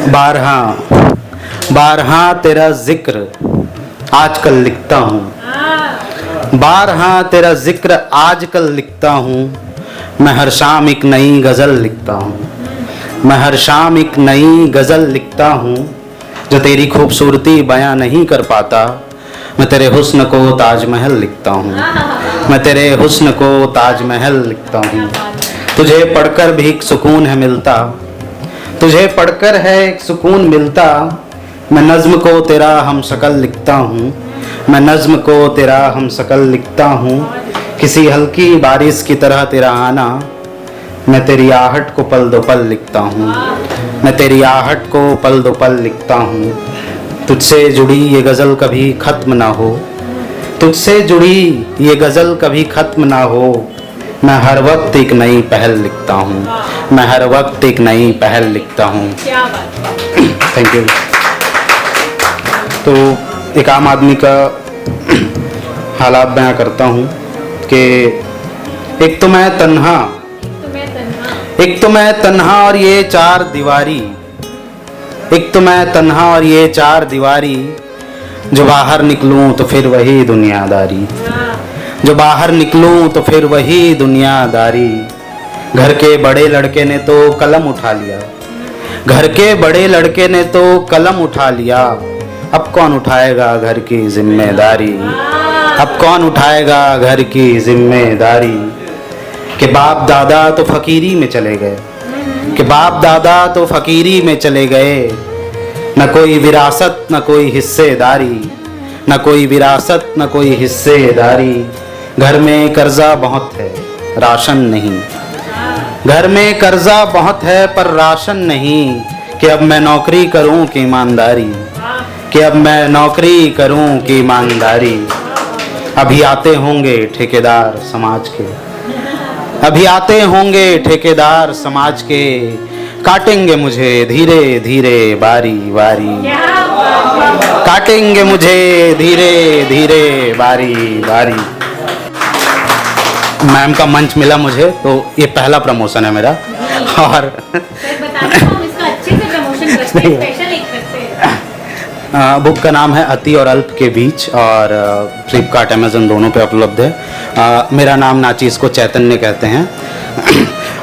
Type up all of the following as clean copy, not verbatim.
बारहा बारहा तेरा जिक्र आजकल लिखता हूँ, बारहा तेरा जिक्र आजकल लिखता हूँ। मैं हर शाम एक नई गज़ल लिखता हूँ, मैं हर शाम एक नई गज़ल लिखता हूँ। जो तेरी खूबसूरती बयां नहीं कर पाता, मैं तेरे हुस्न को ताजमहल लिखता हूँ, मैं तेरे हुस्न को ताजमहल लिखता हूँ। तुझे पढ़कर भी एक सुकून है मिलता, तुझे पढ़कर है एक सुकून मिलता। मैं नज़्म को तेरा हम शक्ल लिखता हूँ, मैं नज़्म को तेरा हम शक्ल लिखता हूँ। किसी हल्की बारिश की तरह तेरा आना, मैं तेरी आहट को पल दो पल लिखता हूँ, मैं तेरी आहट को पल दो पल लिखता हूँ। तुझसे जुड़ी ये गज़ल कभी ख़त्म ना हो, तुझसे जुड़ी ये गज़ल कभी ख़त्म ना हो। मैं हर वक्त एक नई पहल लिखता हूँ, मैं हर वक्त एक नई पहल लिखता हूँ। Thank you. तो एक आम आदमी का हालात बयां करता हूँ कि एक तो मैं तन्हा, एक तो मैं तन्हा और ये चार दीवारी, एक तो मैं तन्हा और ये चार दीवारी। जो बाहर निकलूं तो फिर वही दुनियादारी, जो बाहर निकलूं तो फिर वही दुनियादारी। घर के बड़े लड़के ने तो कलम उठा लिया, घर के बड़े लड़के ने तो कलम उठा लिया। अब कौन उठाएगा घर की जिम्मेदारी, अब कौन उठाएगा घर की जिम्मेदारी। कि बाप दादा तो फकीरी में चले गए, कि बाप दादा तो फकीरी में चले गए। न कोई विरासत न कोई हिस्सेदारी, न कोई विरासत न कोई हिस्सेदारी। घर में कर्जा बहुत है राशन नहीं, घर में कर्जा बहुत है पर राशन नहीं। कि अब मैं नौकरी करूं कि ईमानदारी, कि अब मैं नौकरी करूं कि ईमानदारी। अभी आते होंगे ठेकेदार समाज के, अभी आते होंगे ठेकेदार समाज के। काटेंगे मुझे धीरे धीरे बारी बारी, काटेंगे मुझे धीरे धीरे बारी बारी। मैम का मंच मिला मुझे तो ये पहला प्रमोशन है मेरा। और बुक का नाम है अति और अल्प के बीच और फ्लिपकार्ट अमेज़न दोनों पे उपलब्ध है। मेरा नाम नाचीज़ को चैतन्य कहते हैं।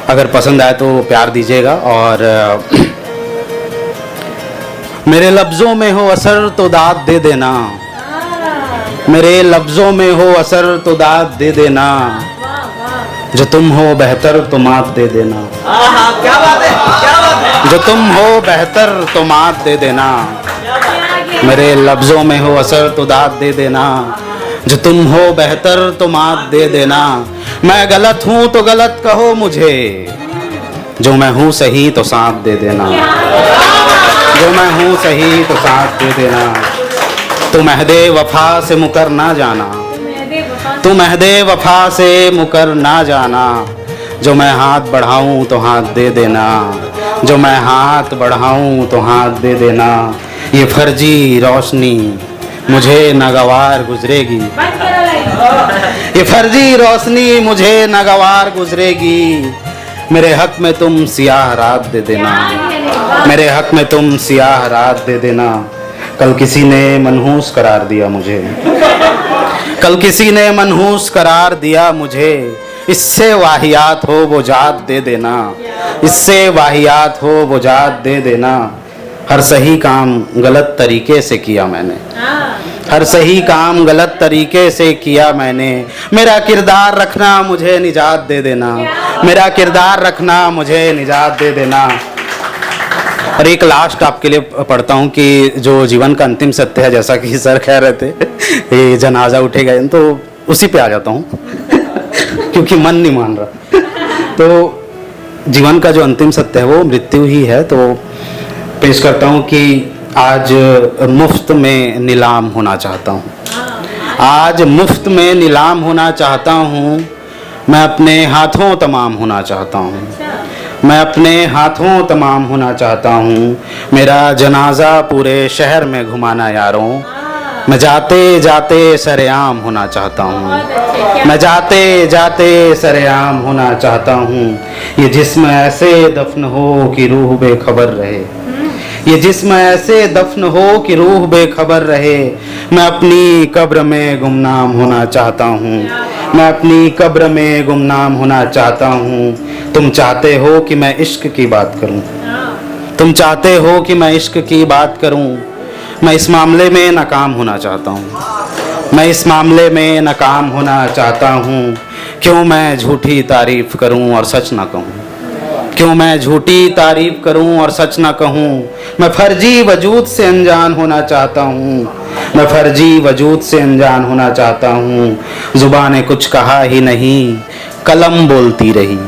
अगर पसंद आए तो प्यार दीजिएगा। और मेरे लफ्ज़ों में हो असर तो दाद दे देना, मेरे लफ्ज़ों में हो असर तो दाद दे देना। जो तुम हो बेहतर तो मात दे देना, क्या बात है, क्या बात है। जो तुम हो बेहतर तो मात दे देना। मेरे लफ्ज़ों में हो असर तो दाद दे देना, जो तुम हो बेहतर तो मात दे देना। मैं गलत हूँ तो गलत कहो मुझे, जो मैं हूँ सही तो साथ दे देना, जो मैं हूँ सही तो साथ दे देना। तुम अहदे वफा से मुकर ना जाना, तुम अहदे वफा से मुकर ना जाना। जो मैं हाथ बढ़ाऊं तो हाथ दे देना, जो मैं हाथ बढ़ाऊं तो हाथ दे देना। ये फर्जी रोशनी मुझे नागवार गुजरेगी, ये फर्जी रोशनी मुझे नागवार गुजरेगी। मेरे हक में तुम सियाह रात दे देना, मेरे हक में तुम सियाह रात दे देना। कल किसी ने मनहूस करार दिया मुझे, कल किसी ने मनहूस करार दिया मुझे। इससे वाहियात हो वो जात दे देना, इससे वाहियात हो वो जात दे देना। हर सही काम गलत तरीके से किया मैंने, हर सही काम गलत तरीके से किया मैंने। मेरा किरदार रखना मुझे निजात दे देना, मेरा किरदार रखना मुझे निजात दे देना। और एक लास्ट आपके लिए पढ़ता हूँ कि जो जीवन का अंतिम सत्य है, जैसा कि सर कह रहे थे ये जनाजा उठेगा, तो उसी पे आ जाता हूँ क्योंकि मन नहीं मान रहा। तो जीवन का जो अंतिम सत्य है वो मृत्यु ही है। तो पेश करता हूँ कि आज मुफ्त में नीलाम होना चाहता हूँ, आज मुफ्त में नीलाम होना चाहता हूँ। मैं अपने हाथों तमाम होना चाहता हूँ, मैं अपने हाथों तमाम होना चाहता हूँ। मेरा जनाजा पूरे शहर में घुमाना यारों, मैं जाते जाते सरेआम होना चाहता हूँ, मैं जाते जाते सरेआम होना चाहता हूँ। ये जिस्म ऐसे दफन हो कि रूह बेखबर रहे, ये जिस्म ऐसे दफन हो कि रूह बेखबर रहे। मैं अपनी कब्र में गुमनाम होना चाहता हूँ, मैं अपनी कब्र में गुमनाम होना चाहता हूँ। तुम चाहते हो कि मैं इश्क की बात करूँ, तुम चाहते हो कि मैं इश्क की बात करूँ। मैं इस मामले में नाकाम होना चाहता हूँ, मैं इस मामले में नाकाम होना चाहता हूँ। क्यों मैं झूठी तारीफ करूँ और सच ना कहूँ, क्यों मैं झूठी तारीफ करूं और सच ना कहूं। मैं फर्जी वजूद से अनजान होना चाहता हूं, मैं फर्जी वजूद से अनजान होना चाहता हूं। जुबान ने कुछ कहा ही नहीं, कलम बोलती रही,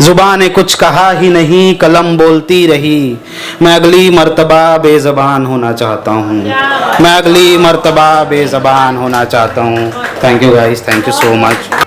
जुबान ने कुछ कहा ही नहीं, कलम बोलती रही। मैं अगली मर्तबा बेज़बान होना चाहता हूं, मैं अगली मर्तबा बेज़बान होना चाहता हूं। Thank you guys, thank you so much.